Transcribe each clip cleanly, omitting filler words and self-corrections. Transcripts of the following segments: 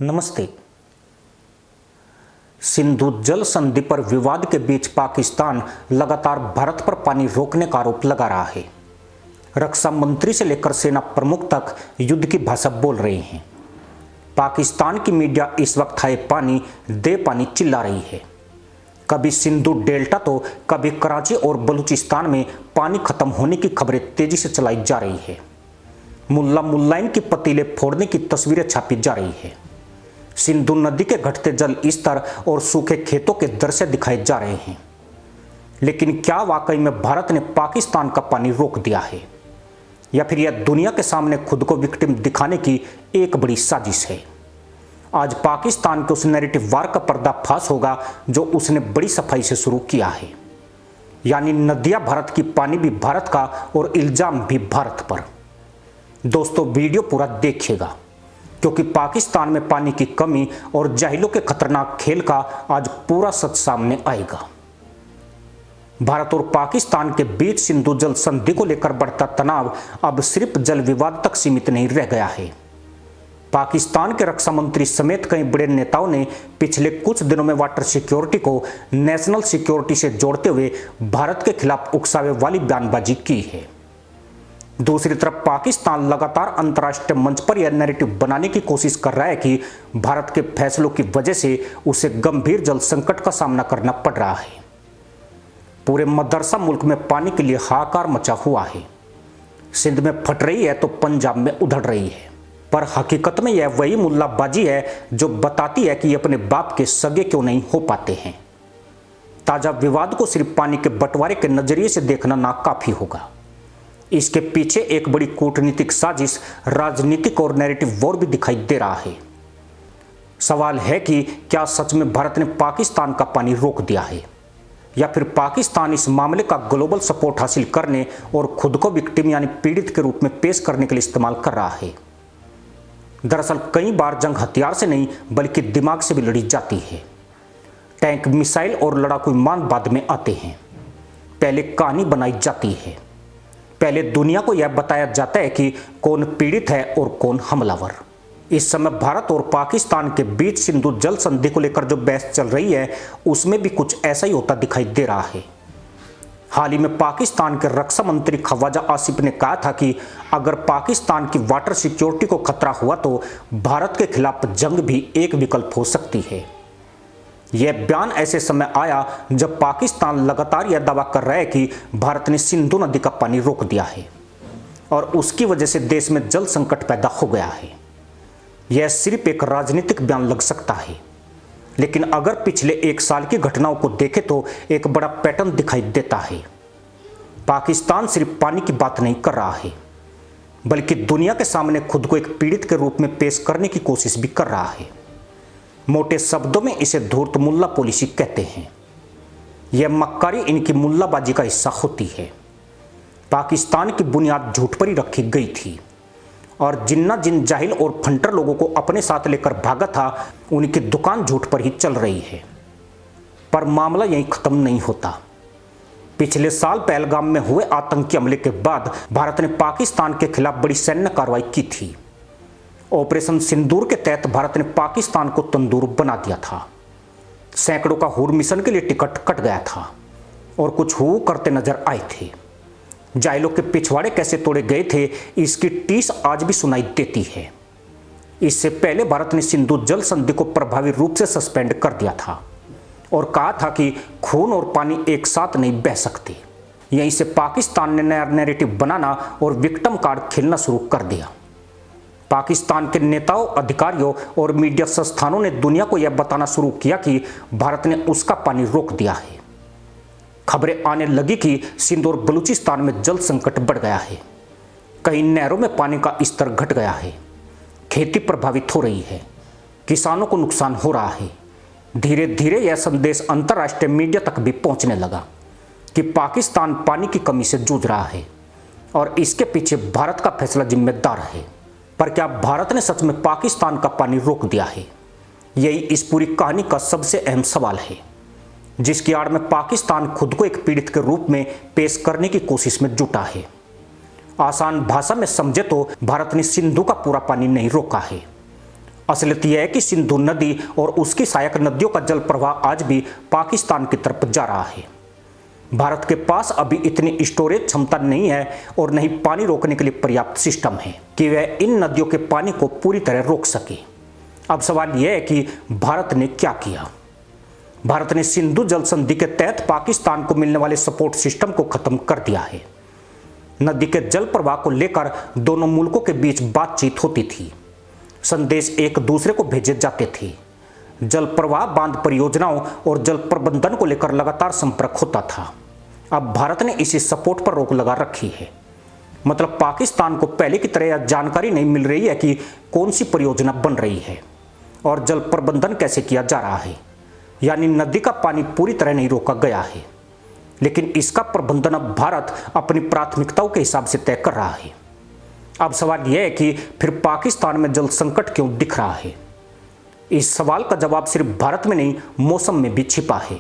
नमस्ते। सिंधु जल संधि पर विवाद के बीच पाकिस्तान लगातार भारत पर पानी रोकने का आरोप लगा रहा है। रक्षा मंत्री से लेकर सेना प्रमुख तक युद्ध की भाषा बोल रहे हैं। पाकिस्तान की मीडिया इस वक्त हाय पानी दे पानी चिल्ला रही है। कभी सिंधु डेल्टा तो कभी कराची और बलूचिस्तान में पानी खत्म होने की खबरें तेजी से चलाई जा रही है। मुल्ला मुल्लाइन की पतीले फोड़ने की तस्वीरें छापी जा रही है। सिंधु नदी के घटते जल स्तर और सूखे खेतों के दृश्य दिखाए जा रहे हैं। लेकिन क्या वाकई में भारत ने पाकिस्तान का पानी रोक दिया है, या फिर यह दुनिया के सामने खुद को विक्टिम दिखाने की एक बड़ी साजिश है? आज पाकिस्तान के उस नैरेटिव वार का पर्दाफाश होगा जो उसने बड़ी सफाई से शुरू किया है, यानी नदियां भारत की, पानी भी भारत का और इल्जाम भी भारत पर। दोस्तों, वीडियो पूरा देखिएगा, क्योंकि पाकिस्तान में पानी की कमी और जाहिलों के खतरनाक खेल का आज पूरा सच सामने आएगा। भारत और पाकिस्तान के बीच सिंधु जल संधि को लेकर बढ़ता तनाव अब सिर्फ जल विवाद तक सीमित नहीं रह गया है। पाकिस्तान के रक्षा मंत्री समेत कई बड़े नेताओं ने पिछले कुछ दिनों में वाटर सिक्योरिटी को नेशनल सिक्योरिटी से जोड़ते हुए भारत के खिलाफ उकसावे वाली बयानबाजी की है। दूसरी तरफ पाकिस्तान लगातार अंतर्राष्ट्रीय मंच पर यह नैरेटिव बनाने की कोशिश कर रहा है कि भारत के फैसलों की वजह से उसे गंभीर जल संकट का सामना करना पड़ रहा है। पूरे मदरसा मुल्क में पानी के लिए हाहाकार मचा हुआ है। सिंध में फट रही है तो पंजाब में उधड़ रही है, पर हकीकत में यह वही मुल्लाबाजी है जो बताती है कि ये अपने बाप के सगे क्यों नहीं हो पाते हैं। ताजा विवाद को सिर्फ पानी के बंटवारे के नजरिए से देखना नाकाफी होगा। इसके पीछे एक बड़ी कूटनीतिक साजिश, राजनीतिक और नैरेटिव वॉर भी दिखाई दे रहा है। सवाल है कि क्या सच में भारत ने पाकिस्तान का पानी रोक दिया है, या फिर पाकिस्तान इस मामले का ग्लोबल सपोर्ट हासिल करने और खुद को विक्टिम यानी पीड़ित के रूप में पेश करने के लिए इस्तेमाल कर रहा है। दरअसल कई बार जंग हथियार से नहीं बल्कि दिमाग से भी लड़ी जाती है। टैंक, मिसाइल और लड़ाकू विमान बाद में आते हैं। पहले कहानी बनाई जाती है। पहले दुनिया को यह बताया जाता है कि कौन पीड़ित है और कौन हमलावर। इस समय भारत और पाकिस्तान के बीच सिंधु जल संधि को लेकर जो बहस चल रही है, उसमें भी कुछ ऐसा ही होता दिखाई दे रहा है। हाल ही में पाकिस्तान के रक्षा मंत्री ख्वाजा आसिफ ने कहा था कि अगर पाकिस्तान की वाटर सिक्योरिटी को खतरा हुआ तो भारत के खिलाफ जंग भी एक विकल्प हो सकती है। यह बयान ऐसे समय आया जब पाकिस्तान लगातार यह दावा कर रहा है कि भारत ने सिंधु नदी का पानी रोक दिया है और उसकी वजह से देश में जल संकट पैदा हो गया है। यह सिर्फ एक राजनीतिक बयान लग सकता है, लेकिन अगर पिछले एक साल की घटनाओं को देखें तो एक बड़ा पैटर्न दिखाई देता है। पाकिस्तान सिर्फ पानी की बात नहीं कर रहा है, बल्कि दुनिया के सामने खुद को एक पीड़ित के रूप में पेश करने की कोशिश भी कर रहा है। मोटे शब्दों में इसे धूर्त मुल्ला पॉलिसी कहते हैं। यह मक्कारी इनकी मुल्लाबाजी का हिस्सा होती है। पाकिस्तान की बुनियाद झूठ पर ही रखी गई थी और जिन जाहिल और फंटर लोगों को अपने साथ लेकर भागा था, उनकी दुकान झूठ पर ही चल रही है। पर मामला यहीं खत्म नहीं होता। पिछले साल पहलगाम में हुए आतंकी हमले के बाद भारत ने पाकिस्तान के खिलाफ बड़ी सैन्य कार्रवाई की थी। ऑपरेशन सिंदूर के तहत भारत ने पाकिस्तान को तंदूर बना दिया था। सैकड़ों का हूर मिशन के लिए टिकट कट गया था और कुछ हु करते नजर आए थे। जाहिलों के पिछवाड़े कैसे तोड़े गए थे, इसकी टीस आज भी सुनाई देती है। इससे पहले भारत ने सिंधु जल संधि को प्रभावी रूप से सस्पेंड कर दिया था और कहा था कि खून और पानी एक साथ नहीं बह सकते। यहीं से पाकिस्तान ने नया नैरेटिव बनाना और विक्टिम कार्ड खेलना शुरू कर दिया। पाकिस्तान के नेताओं, अधिकारियों और मीडिया संस्थानों ने दुनिया को यह बताना शुरू किया कि भारत ने उसका पानी रोक दिया है। खबरें आने लगी कि सिंध और बलूचिस्तान में जल संकट बढ़ गया है। कई नहरों में पानी का स्तर घट गया है। खेती प्रभावित हो रही है। किसानों को नुकसान हो रहा है। धीरे धीरे यह संदेश अंतर्राष्ट्रीय मीडिया तक भी पहुंचने लगा कि पाकिस्तान पानी की कमी से जूझ रहा है और इसके पीछे भारत का फैसला जिम्मेदार है। पर क्या भारत ने सच में पाकिस्तान का पानी रोक दिया है? यही इस पूरी कहानी का सबसे अहम सवाल है, जिसकी आड़ में पाकिस्तान खुद को एक पीड़ित के रूप में पेश करने की कोशिश में जुटा है। आसान भाषा में समझे तो भारत ने सिंधु का पूरा पानी नहीं रोका है, असलियत यह है कि सिंधु नदी और उसकी सहायक नदियों का जल प्रवाह आज भी पाकिस्तान की तरफ जा रहा है। भारत के पास अभी इतनी स्टोरेज क्षमता नहीं है और न ही पानी रोकने के लिए पर्याप्त सिस्टम है कि वह इन नदियों के पानी को पूरी तरह रोक सके। अब सवाल यह है कि भारत ने क्या किया। भारत ने सिंधु जल संधि के तहत पाकिस्तान को मिलने वाले सपोर्ट सिस्टम को खत्म कर दिया है। नदी के जल प्रवाह को लेकर दोनों मुल्कों के बीच बातचीत होती थी, संदेश एक दूसरे को भेजे जाते थे। जल प्रवाह, बांध परियोजनाओं और जल प्रबंधन को लेकर लगातार संपर्क होता था। अब भारत ने इसी सपोर्ट पर रोक लगा रखी है। मतलब पाकिस्तान को पहले की तरह यह जानकारी नहीं मिल रही है कि कौन सी परियोजना बन रही है और जल प्रबंधन कैसे किया जा रहा है। यानी नदी का पानी पूरी तरह नहीं रोका गया है, लेकिन इसका प्रबंधन अब भारत अपनी प्राथमिकताओं के हिसाब से तय कर रहा है। अब सवाल यह है कि फिर पाकिस्तान में जल संकट क्यों दिख रहा है। इस सवाल का जवाब सिर्फ भारत में नहीं, मौसम में भी छिपा है।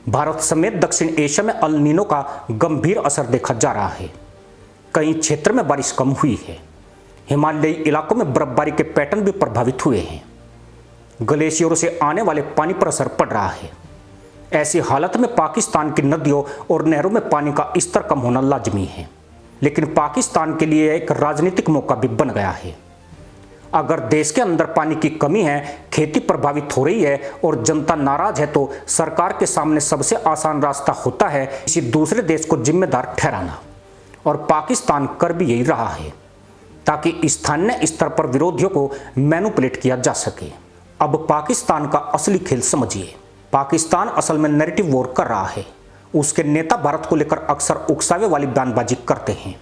भारत समेत दक्षिण एशिया में अल नीनो का गंभीर असर देखा जा रहा है। कई क्षेत्र में बारिश कम हुई है। हिमालयी इलाकों में बर्फबारी के पैटर्न भी प्रभावित हुए हैं। ग्लेशियरों से आने वाले पानी पर असर पड़ रहा है। ऐसी हालत में पाकिस्तान की नदियों और नहरों में पानी का स्तर कम होना लाजमी है, लेकिन पाकिस्तान के लिए एक राजनीतिक मौका भी बन गया है। अगर देश के अंदर पानी की कमी है, खेती प्रभावित हो रही है और जनता नाराज है, तो सरकार के सामने सबसे आसान रास्ता होता है किसी दूसरे देश को जिम्मेदार ठहराना, और पाकिस्तान कर भी यही रहा है, ताकि स्थानीय स्तर पर विरोधियों को मैनिपुलेट किया जा सके। अब पाकिस्तान का असली खेल समझिए। पाकिस्तान असल में नैरेटिव वॉर कर रहा है। उसके नेता भारत को लेकर अक्सर उकसावे वाली बयानबाजी करते हैं।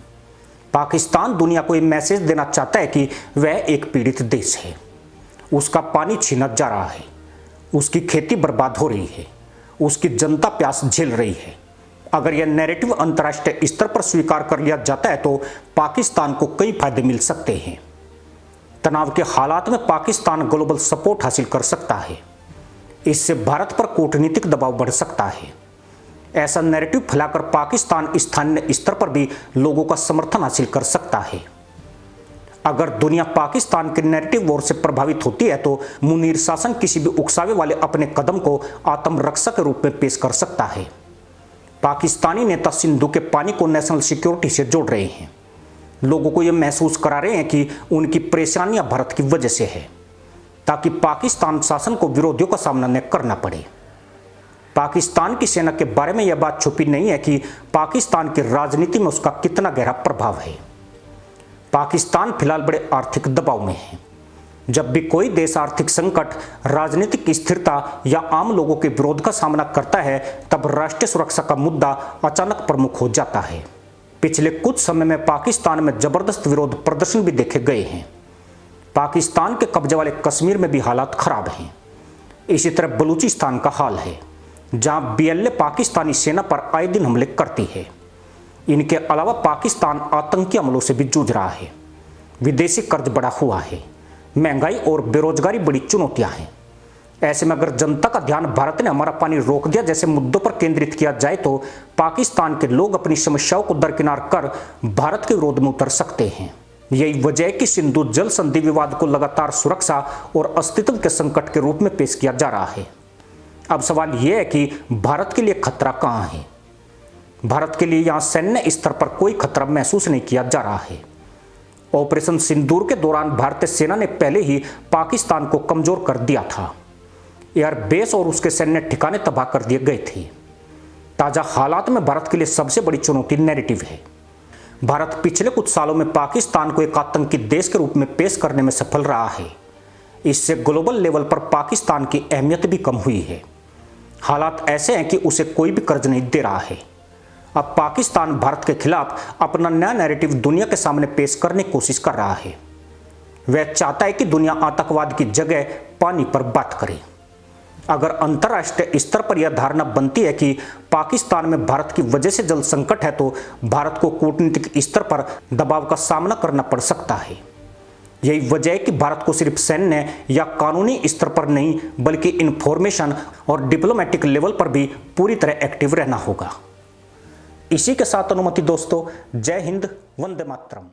पाकिस्तान दुनिया को यह मैसेज देना चाहता है कि वह एक पीड़ित देश है। उसका पानी छीना जा रहा है, उसकी खेती बर्बाद हो रही है, उसकी जनता प्यास झेल रही है। अगर यह नैरेटिव अंतर्राष्ट्रीय स्तर पर स्वीकार कर लिया जाता है तो पाकिस्तान को कई फायदे मिल सकते हैं। तनाव के हालात में पाकिस्तान ग्लोबल सपोर्ट हासिल कर सकता है। इससे भारत पर कूटनीतिक दबाव बढ़ सकता है। ऐसा नैरेटिव फैलाकर पाकिस्तान स्थानीय स्तर पर भी लोगों का समर्थन हासिल कर सकता है। अगर दुनिया पाकिस्तान के नैरेटिव वॉर से प्रभावित होती है तो मुनीर शासन किसी भी उकसावे वाले अपने कदम को आत्मरक्षा के रूप में पेश कर सकता है। पाकिस्तानी नेता सिंधु के पानी को नेशनल सिक्योरिटी से जोड़ रहे हैं। लोगों को यह महसूस करा रहे हैं कि उनकी परेशानियां भारत की वजह से है, ताकि पाकिस्तान शासन को विरोधियों का सामना न करना पड़े। पाकिस्तान की सेना के बारे में यह बात छुपी नहीं है कि पाकिस्तान की राजनीति में उसका कितना गहरा प्रभाव है। पाकिस्तान फिलहाल बड़े आर्थिक दबाव में है। जब भी कोई देश आर्थिक संकट, राजनीतिक स्थिरता या आम लोगों के विरोध का सामना करता है, तब राष्ट्रीय सुरक्षा का मुद्दा अचानक प्रमुख हो जाता है। पिछले कुछ समय में पाकिस्तान में जबरदस्त विरोध प्रदर्शन भी देखे गए हैं। पाकिस्तान के कब्जे वाले कश्मीर में भी हालात खराब हैं। इसी तरह बलूचिस्तान का हाल है, जहां BLA पाकिस्तानी सेना पर आए दिन हमले करती है। इनके अलावा पाकिस्तान आतंकी हमलों से भी जूझ रहा है। विदेशी कर्ज बढ़ा हुआ है, महंगाई और बेरोजगारी बड़ी चुनौतियां हैं। ऐसे में अगर जनता का ध्यान भारत ने हमारा पानी रोक दिया जैसे मुद्दों पर केंद्रित किया जाए तो पाकिस्तान के लोग अपनी समस्याओं को दरकिनार कर भारत के विरोध में उतर सकते हैं। यही वजह है कि सिंधु जल संधि विवाद को लगातार सुरक्षा और अस्तित्व के संकट के रूप में पेश किया जा रहा है। अब सवाल यह है कि भारत के लिए खतरा कहां है। भारत के लिए यहां सैन्य स्तर पर कोई खतरा महसूस नहीं किया जा रहा है। ऑपरेशन सिंदूर के दौरान भारतीय सेना ने पहले ही पाकिस्तान को कमजोर कर दिया था। एयरबेस और उसके सैन्य ठिकाने तबाह कर दिए गए थे। ताजा हालात में भारत के लिए सबसे बड़ी चुनौती नैरेटिव है। भारत पिछले कुछ सालों में पाकिस्तान को एक आतंकी देश के रूप में पेश करने में सफल रहा है। इससे ग्लोबल लेवल पर पाकिस्तान की अहमियत भी कम हुई है। हालात ऐसे हैं कि उसे कोई भी कर्ज नहीं दे रहा है। अब पाकिस्तान भारत के खिलाफ अपना नया नैरेटिव दुनिया के सामने पेश करने की कोशिश कर रहा है। वह चाहता है कि दुनिया आतंकवाद की जगह पानी पर बात करे। अगर अंतर्राष्ट्रीय स्तर पर यह धारणा बनती है कि पाकिस्तान में भारत की वजह से जल संकट है तो भारत को कूटनीतिक स्तर पर दबाव का सामना करना पड़ सकता है। यही वजह है कि भारत को सिर्फ सैन्य या कानूनी स्तर पर नहीं बल्कि इंफॉर्मेशन और डिप्लोमेटिक लेवल पर भी पूरी तरह एक्टिव रहना होगा। इसी के साथ अनुमति दोस्तों, जय हिंद, वंदे मातरम।